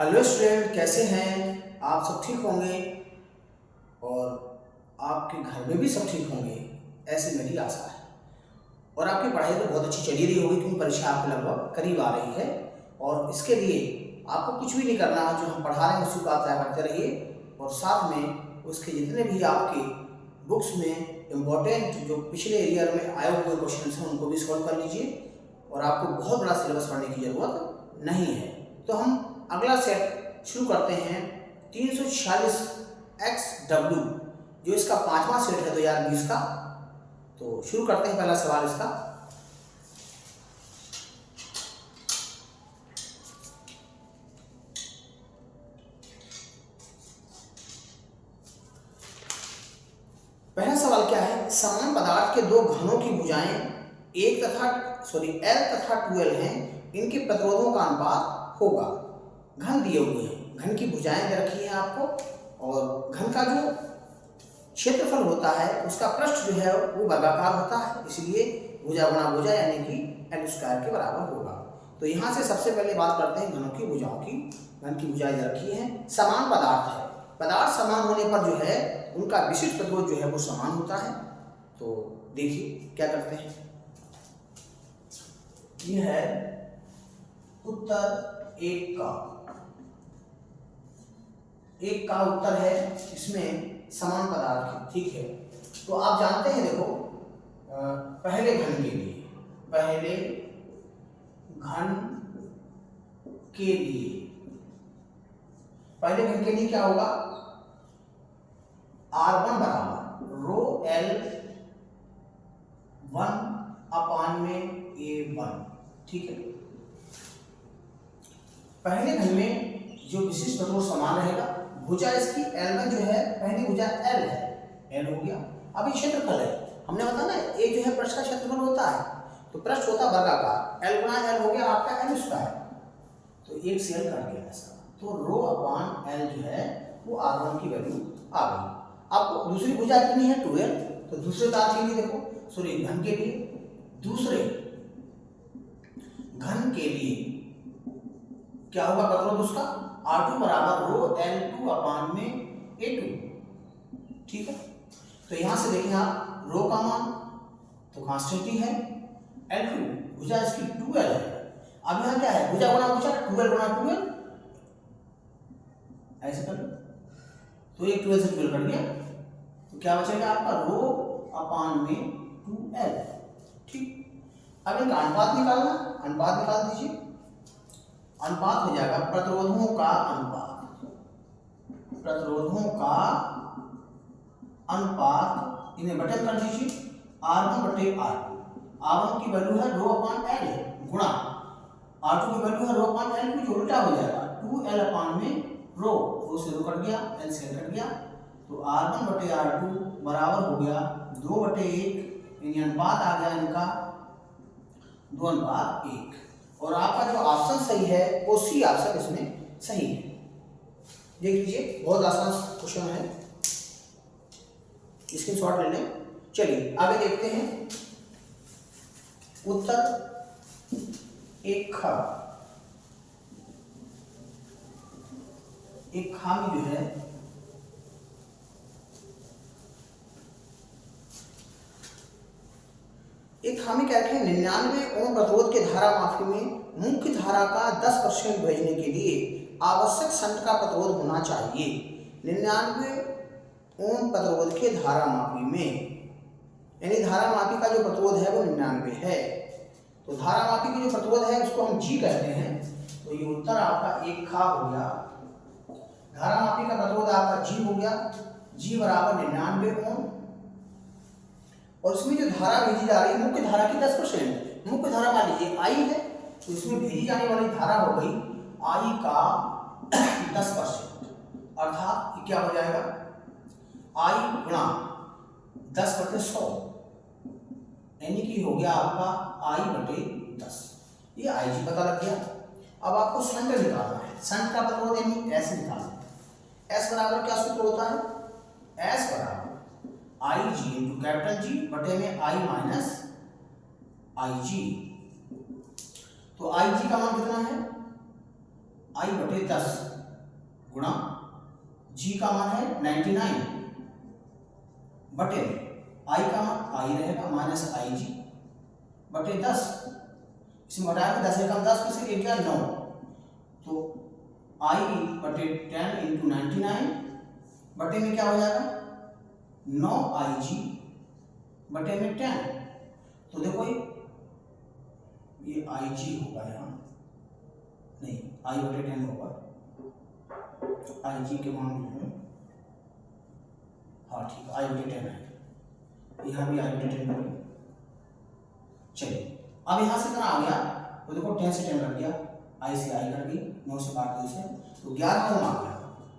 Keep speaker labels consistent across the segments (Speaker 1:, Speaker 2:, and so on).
Speaker 1: Hello student, कैसे हैं आप? सब ठीक होंगे और आपके घर में भी सब ठीक होंगे, ऐसी मेरी आशा है। और आपकी पढ़ाई तो बहुत अच्छी चली रही होगी क्योंकि परीक्षा आपके लगभग करीब आ रही है। और इसके लिए आपको कुछ भी नहीं करना है, जो हम पढ़ा रहे हैं उसी को आप तय करते रहिए और साथ में उसके जितने भी आपके बुक्स में इम्पोर्टेंट जो पिछले ईयर में आए हुए क्वेश्चन हैं उनको भी सॉल्व कर लीजिए। और आपको बहुत बड़ा सिलेबस पढ़ने की ज़रूरत नहीं है। तो हम अगला सेट शुरू करते हैं 346 XW, जो इसका 5वां सेट है 2020 का। तो शुरू करते हैं पहला सवाल इसका। पहला सवाल क्या है? समान पदार्थ के दो घनों की भुजाएं L तथा 2L हैं, इनके प्रतिरोधों का अनुपात होगा। घन दिए हुए हैं, घन की भुजाएं दे रखी है आपको और घन का जो क्षेत्रफल होता है उसका पृष्ठ जो है वो वर्गाकार होता है, इसलिए भुजा गुणा भुजा यानी कि L² के बराबर होगा। तो यहाँ से सबसे पहले बात करते हैं घनों की भुजाओं की। घन की भुजाएं दे रखी है, समान पदार्थ है। पदार्थ समान होने पर जो है उनका विशिष्ट प्रतिरोध जो है वो समान होता है। तो देखिए क्या करते हैं। यह है उत्तर एक का उत्तर है, इसमें समान पदार्थ है। ठीक है, तो आप जानते हैं, देखो पहले घन के लिए क्या होगा? R1 बराबर रो L1/A1। ठीक है, पहले घन में जो विशिष्ट प्रतिरोध समान रहेगा। भुजा इसकी L1 जो है, पहली भुजा L है, L हो गया। अब ये क्षेत्रफल है, हमने बताया ना A जो है पृष्ठ का क्षेत्रफल होता है, तो पृष्ठ होता है वर्गाकार, L गुणा L हो गया आपका L²। तो 1 से L कट गया ऐसा, तो ρ/L जो है वो R1 की वैल्यू आ गई। आपको दूसरी भुजा कितनी है? 2L। तो दूसरे तार के लिए देखो, घन के लिए, दूसरे घन के लिए क्या होगा प्रतिरोध उसका? R2 बराबर रो L2/A2। ठीक है, तो यहां से देखें आप रो का मान तो कांस्टेंट ही है, L2 भुजा इसकी 2L है। अब यहां क्या है? भुजा गुणा भुजा, 2L गुणा 2L, ऐसे कर लो तो ये 2L से 2L कट गया, तो क्या बचेगा आपका ρ/2L। ठीक, अब इनका अनुपात निकालना, अनुपात निकाल दीजिए। अनुपात हो जाएगा प्रतिरोधों का अनुपात, इन्हें बटन कर दीजिए। R1/R2, R1 की वैल्यू है ρ/L गुणा R2 की वैल्यू है ρ/L, जो उल्टा हो जाएगा 2L/ρ, रो से रो कट गया, L से L कट गया, तो R1/R2 बराबर हो गया 2/1, यानी अनुपात आ गया इनका 2:1। और आपका जो ऑप्शन सही है वो सी ऑप्शन इसमें सही है। देख लीजिए, बहुत आसान क्वेश्चन है, स्क्रीनशॉट ले लें। चलिए आगे देखते हैं उत्तर एक खा में जो है एक खामी क्या है? 99 ओम प्रतिरोध के धारा मापी में मुख्य धारा का 10% भेजने के लिए आवश्यक शंट का प्रतिरोध होना चाहिए। 99 ओम प्रतिरोध के धारा मापी में, यानी धारा मापी का जो प्रतिरोध है वो 99 है। तो धारा मापी की जो प्रतिरोध है उसको हम G कहते हैं। तो ये उत्तर आपका एक खा हो गया। धारा मापी का प्रतिरोध आपका G हो गया, G बराबर 99 ओम। और इसमें जो धारा भेजी जा रही है मुख्य धारा की 10%, मुख्य धारा मान लीजिए I है, तो इसमें भेजी जाने वाली धारा हो गई I का 10%, अर्थात क्या हो जाएगा? I गुणा 10/100, यानी कि हो गया आपका I/10। ये IG पता लग गया। अब आपको शंट निकालना है, शंट का प्रतिरोध यानी S निकालना है। S बराबर क्या सूत्र होता है? S बराबर IG इंटू कैपिटल G बटे में I माइनस IG। तो IG का मान कितना है? आई बटे 10 गुणा जी का मान है 99 बटे आई का मान आई रहेगा माइनस आई जी बटे 10। इसमें घटाया कि 10 एकम 10 में से 1 क्या 9, तो आई बटे 10 इंटू 99 बटे में क्या हो जाएगा 9 आई जी बटे में 10। तो देखो ये आई जी होगा यहाँ, नहीं आई बटे 10 होगा, आई जी के मान जो है हाँ ठीक है आई बटे 10 है, यहाँ भी आई बटे 10 होगी। चलिए अब यहाँ से इतना आ गया तो देखो 10 से 10 कट गया, आई से आई कट गई, 9 से काट दो इसे तो 11 ओम आ गया।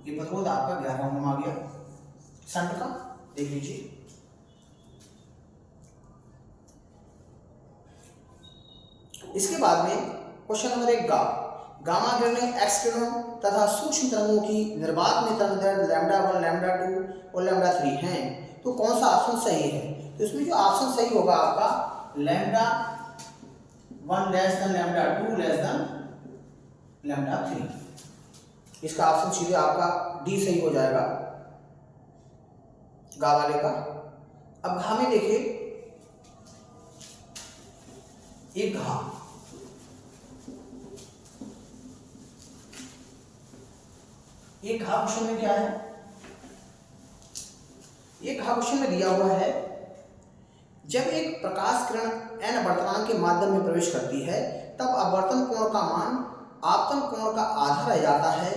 Speaker 1: ये प्रतिरोध आपका 11 ओम आ गया शंट का, देख लीजिए। इसके बाद में क्वेश्चन नंबर 1 गामा किरणें एक्स किरणों तथा सूक्ष्म तरंगों की निर्वात में तरंग दैर्ध्य λ1 λ2 और λ3 हैं, तो कौन सा ऑप्शन सही है? तो इसमें जो ऑप्शन सही होगा आपका λ1 लेस देन λ2 लेस देन λ3, इसका ऑप्शन सीधे आपका डी सही हो जाएगा गा वाले का। अब घा में देखिए एक घा क्वेश्चन में क्या है, एक घा क्वेश्चन में दिया हुआ है जब एक प्रकाश किरण n अवर्तनांक के माध्यम में प्रवेश करती है तब अपवर्तन कोण का मान आपतन कोण का आधा रह जाता है।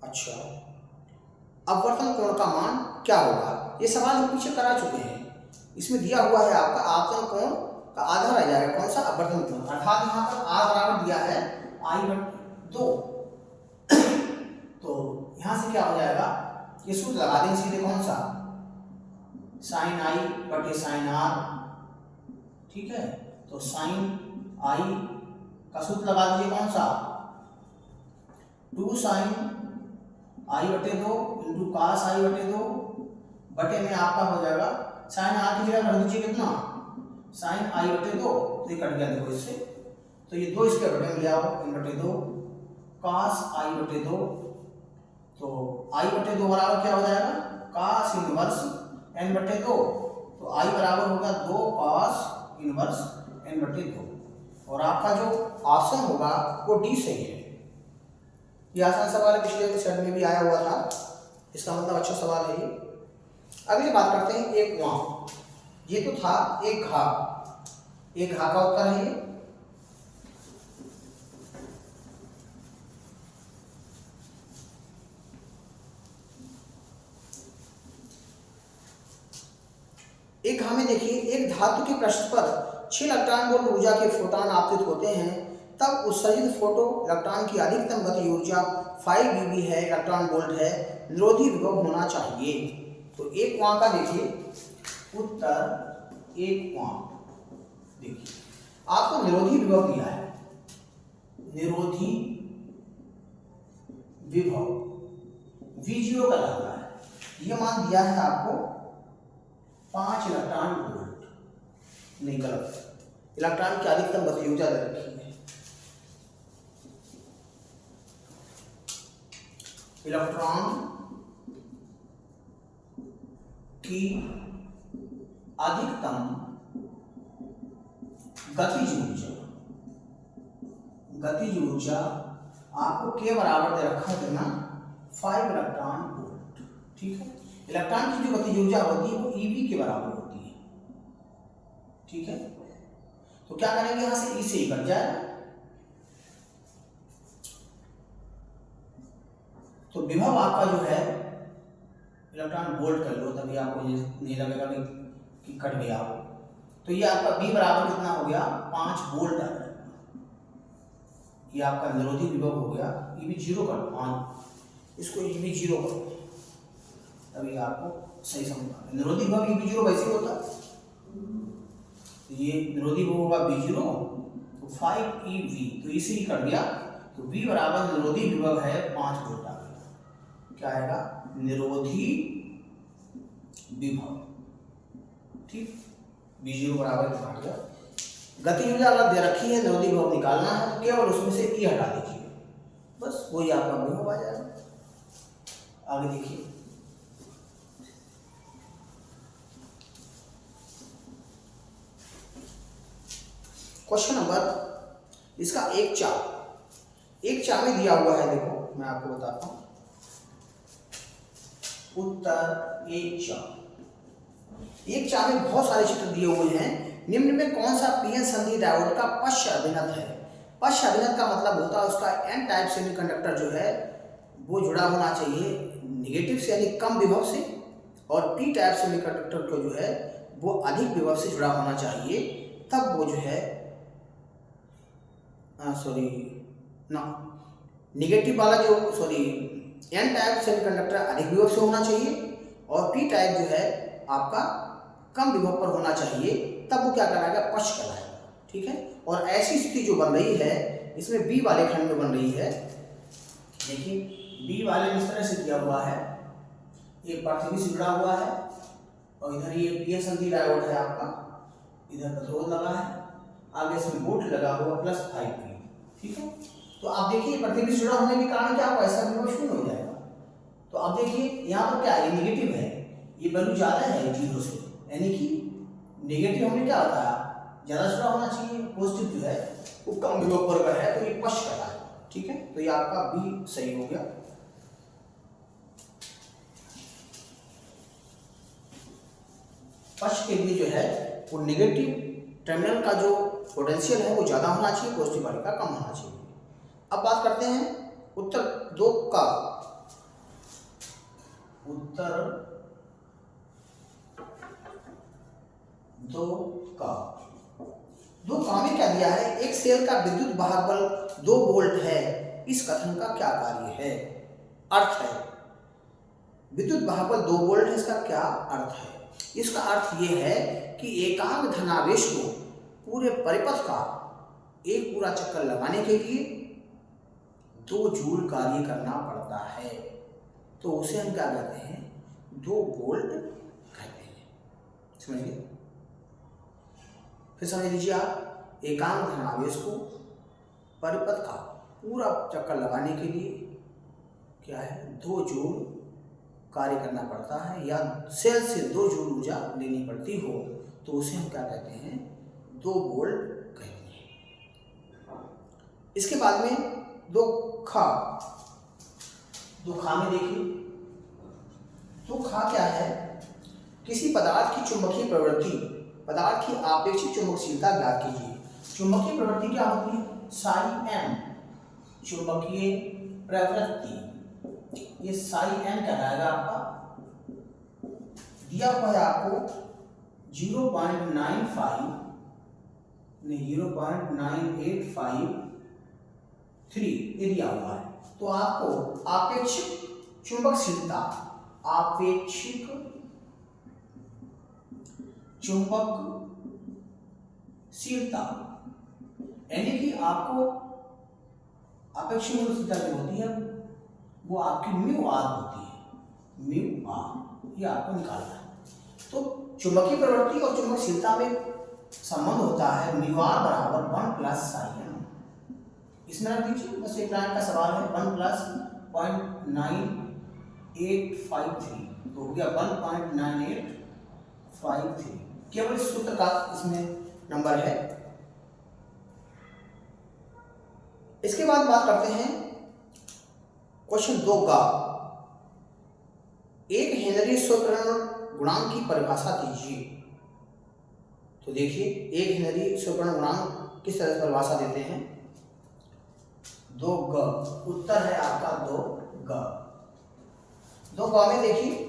Speaker 1: अच्छा, अपवर्तन कोण का मान क्या होगा? ये सवाल हम पीछे करा चुके हैं। इसमें दिया हुआ है आपका आपतन कोण का आधा रह जाएगा, कौन सा? अपवर्तन कोण, अर्थात यहाँ पर r बराबर दिया है आई बटे 2, तो यहाँ से क्या हो जाएगा, ये सूत्र लगा देंगे सीधे, कौन सा? साइन आई बटे साइन आर, ठीक है। तो साइन आई का सूत्र लगा दीजिए, कौन सा? 2 साइन आई बटे 2 इंटू कास आई बटे 2 बटे में आपका हो जाएगा साइन आर की जगह रख दीजिए कितना, साइन आई बटे 2, तो ये कट गया देखो इससे, तो ये 2 इसके बटे में ले आओ n बटे 2 कास आई बटे 2, तो आई बटे 2 बराबर क्या हो जाएगा कास इनवर्स n बटे 2, तो आई बराबर होगा 2 कास इनवर्स n बटे 2, और आपका जो ऑप्शन होगा वो डी सही है। ये आसान सवाल है, पिछले सेट में भी आया हुआ था, इसका मतलब अच्छा सवाल है ये। अगली बात करते हैं एक वहां, ये तो था एक घा का उत्तर है ये। एक घा में देखिए एक धातु के पृष्ठ पर 6 इलेक्ट्रॉन वोल्ट ऊर्जा के फोटॉन आपतित होते हैं, तब उत्सर्जित फोटो इलेक्ट्रॉन की अधिकतम गति ऊर्जा 5 eV है, इलेक्ट्रॉन वोल्ट है, निरोधी विभव होना चाहिए। तो एक वहां का देखिए उत्तर, एक वहां देखिए आपको निरोधी विभव दिया है, निरोधी विभव V0 का लग रहा है, यह मान दिया है आपको 5 इलेक्ट्रॉन वोल्ट, नहीं गलत, इलेक्ट्रॉन की अधिकतम गति ऊर्जा दे रखी है। इलेक्ट्रॉन की अधिकतम गतिज ऊर्जा आपको के बराबर दे रखा है कितना 5 इलेक्ट्रॉन वोल्ट, ठीक है। इलेक्ट्रॉन की जो गतिज ऊर्जा होती है वो ईवी के बराबर होती है, ठीक है। तो क्या करेंगे, यहां से ई से ही कट जाएगा, तो विभव आपका जो है इलेक्ट्रॉन वोल्ट कर लो, तभी आपको ये नहीं लगेगा कि कट गया हो। तो ये आपका बी बराबर कितना हो गया 5 वोल्ट आ जाएगा, ये आपका निरोधी विभव हो गया ईवी 0 कर, इसको ईवी 0 करो तभी आपको सही समझ में आएगा। निरोधी विभव ईवी 0 वैसे होता है, ये निरोधी विभव होगा V0, तो 5 eV, तो इसे ही कट गया, तो V बराबर निरोधी विभव है 5 वोल्ट आ गया, क्या आएगा निरोधी विभव, ठीक। V0 बराबर काट गया, गति ऊर्जा अगर दे रखी है, निरोधी विभव निकालना है, तो केवल उसमें से ई हटा दीजिए, वही आपका विभव आ जाएगा। आगे देखिए, क्वेश्चन नंबर इसका एक चार में दिया हुआ है। देखो मैं आपको बताता हूं, उत्तर एक चार में बहुत सारे चित्र दिए हुए हैं। निम्न में कौन सा पीएन संधि डायोड का पश्च अभिनत है? पश्च अभिनत का मतलब होता है उसका एन टाइप सेमीकंडक्टर जो है वो जुड़ा होना चाहिए निगेटिव से यानी कम विभव से, और पी टाइप सेमीकंडक्टर को जो है वो अधिक विभव से जुड़ा होना चाहिए, तब वो जो है निगेटिव वाला जो एन टाइप सेमीकंडक्टर अधिक विभव से होना चाहिए और पी टाइप जो है आपका कम विभव पर होना चाहिए, तब वो क्या कहलाएगा? पश्च कहलाएगा। ठीक है, और ऐसी स्थिति जो बन रही है इसमें बी वाले खंड में बन रही है। देखिए बी वाले में इस तरह से दिया हुआ है, एक पृथ्वी से जुड़ा हुआ है और इधर ये पीएन संधि डायोड है आपका, इधर प्रतिरोध लगा है, आगे इसमें वोल्ट लगा हुआ +5 p। ठीक है, तो आप देखिए पृथ्वी से जुड़ा होने के कारण क्या होगा? ऐसा विभव शून्य हो जाएगा। तो आप देखिए यहाँ पर क्या है, ये निगेटिव है, ये वैल्यू ज्यादा है 0 से, यानी कि नेगेटिव हमने क्या बताया? ज्यादा जुड़ा होना चाहिए, पॉजिटिव जो है वो कम विभव पर है, तो ये पश्च कहलाएगा। ठीक है, तो ये आपका बी सही हो गया। पश्च के लिए जो है वो नेगेटिव टर्मिनल का जो पोटेंशियल है वो ज्यादा होना चाहिए, पॉजिटिव वाले का कम होना चाहिए। अब बात करते हैं उत्तर 2 का। उत्तर 2 का में क्या दिया है? एक सेल का विद्युत वाहक बल 2 वोल्ट है, इस कथन का क्या कार्य है? अर्थ है विद्युत वाहक बल 2 वोल्ट है, इसका क्या अर्थ है? इसका अर्थ ये है कि एकांक धनावेश को पूरे परिपथ का एक पूरा चक्कर लगाने के लिए 2 जूल कार्य करना पड़ता है, तो उसे हम क्या कहते हैं? 2 वोल्ट कहते हैं। समझिए, फिर समझ लीजिए आप, एकांक धनावेश को परिपथ का पूरा चक्कर लगाने के लिए क्या है? 2 जूल कार्य करना पड़ता है, या सेल से 2 जूल ऊर्जा लेनी पड़ती हो, तो उसे हम क्या कहते हैं? 2 वोल्ट कहते हैं। इसके बाद में 2 खा में देखिए, 2 खा क्या है? किसी पदार्थ की चुंबकीय प्रवृत्ति, पदार्थ की आपेक्षिक चुंबकशीलता ज्ञात कीजिए। चुंबकीय प्रवृत्ति क्या होती है? साई एम, चुंबकीय प्रवृत्ति, ये साई एम कहलाएगा आपका। दिया हुआ है आपको 0.985 ये दिया हुआ है, तो आपको आपेक्षिक चुंबकशीलता, आपेक्षिक चुंबकशीलता यानी कि आपको आपेक्षिक चुंबकशीलता जो होती है वो आपकी म्यू आर होती है, म्यू आर, ये आपको निकालना है। तो चुंबकीय प्रवृत्ति और चुंबकशीलता में संबंध होता है म्यू आर बराबर 1 + साई एम। इसमें रख दीजिए, बस एक लाइन का सवाल है, 1 + 0.9853, तो हो गया 1.9853, केवल इस सूत्र का इसमें नंबर है। इसके बाद बात करते हैं क्वेश्चन 2 का। एक हेनरी स्व-प्रेरण गुणांक की परिभाषा दीजिए। तो देखिए एक हेनरी स्व-प्रेरण गुणांक किस तरह से परिभाषा देते हैं? 2 ग, उत्तर है आपका 2 ग। 2 ग में देखिए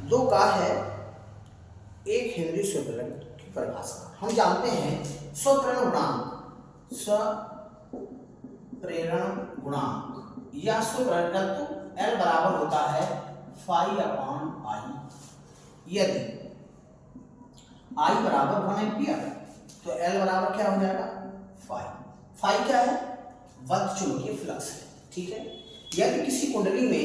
Speaker 1: दो का है एक हेनरी स्व-प्रेरण की परिभाषा। हम जानते हैं स्व-प्रेरण गुणांक, स्व-प्रेरण गुणांक या स्व-प्रेरकत्व L बराबर होता है phi/I। यदि I बराबर 1 एम्पियर तो L बराबर क्या हो जाएगा? phi। phi क्या है? वक्र चुंबकीय फ्लक्स है। ठीक है, यदि किसी कुंडली में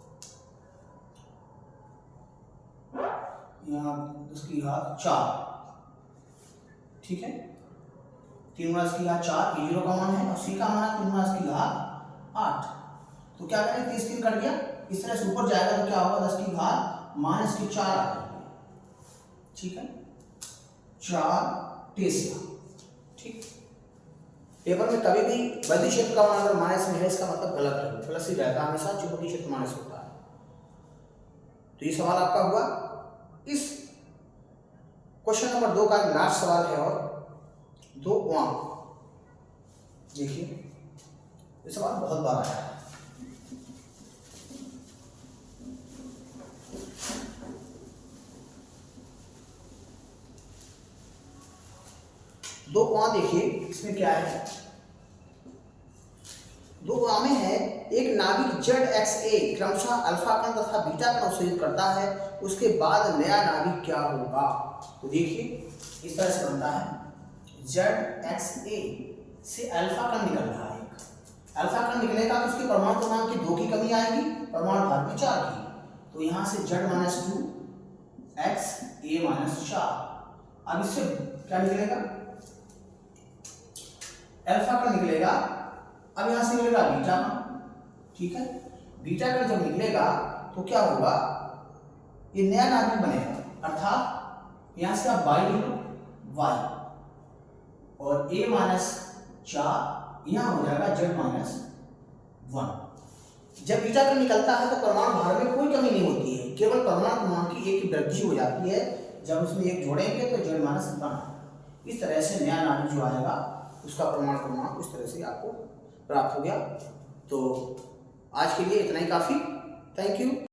Speaker 1: यहाँ 10 की घात 4, ठीक है। 3 गुणा 10 की घात 4, ये 0 का मान है और c का मान है 3 गुणा 10 की घात 8। तो क्या करें, 30 3 कट गया, इस तरह से ऊपर जाएगा तो क्या होगा, 10 की घात माइनस की 4 आ जाएगी, ठीक है। 4 टेस्ला, ठीक। पेपर में कभी भी बद्धी क्षेत्र का मान अगर माइनस में है, इसका मतलब गलत है, प्लस ही रहता है हमेशा, चुंबकीय क्षेत्र माइनस होता है। तो ये सवाल आपका हुआ। इस क्वेश्चन नंबर 2 का लास्ट सवाल है और 2 देखिए, ये सवाल बहुत बार आया है। दो देखिए, इसमें क्या है, 2 में है एक नाभिक ZXA क्रमशः अल्फा कण तथा बीटा कण उत्सर्जित करता है, उसके बाद नया नाभिक क्या होगा। तो देखिए इस तरह से बनता है, ZXA से अल्फा कण निकल रहा है, अल्फा कण निकलेगा तो उसके परमाणु क्रमांक की 2 की कमी आएगी, परमाणु भार में 4 की। तो यहाँ से Z-2 XA-4, अब इससे क्या निकलेगा, अल्फा कण निकलेगा। अब यहां से निकलेगा बीटा कण, ठीक है। बीटा कण जब निकलेगा तो क्या होगा, ये नया नाभिक बनेगा, अर्थात यहां से आप y लिख लो, y और A-4 यहां हो जाएगा Z-1। जब बीटा कण निकलता है तो परमाणु भार में कोई कमी नहीं होती है, केवल परमाणु क्रमांक की 1 की वृद्धि हो जाती है। जब उसमें 1 जोड़ेंगे तो Z-1। इस तरह से नया नाभिक जो आएगा उसका परमाणु क्रमांक इस तरह से आपको प्राप्त हो गया। तो आज के लिए इतना ही काफ़ी। Thank you.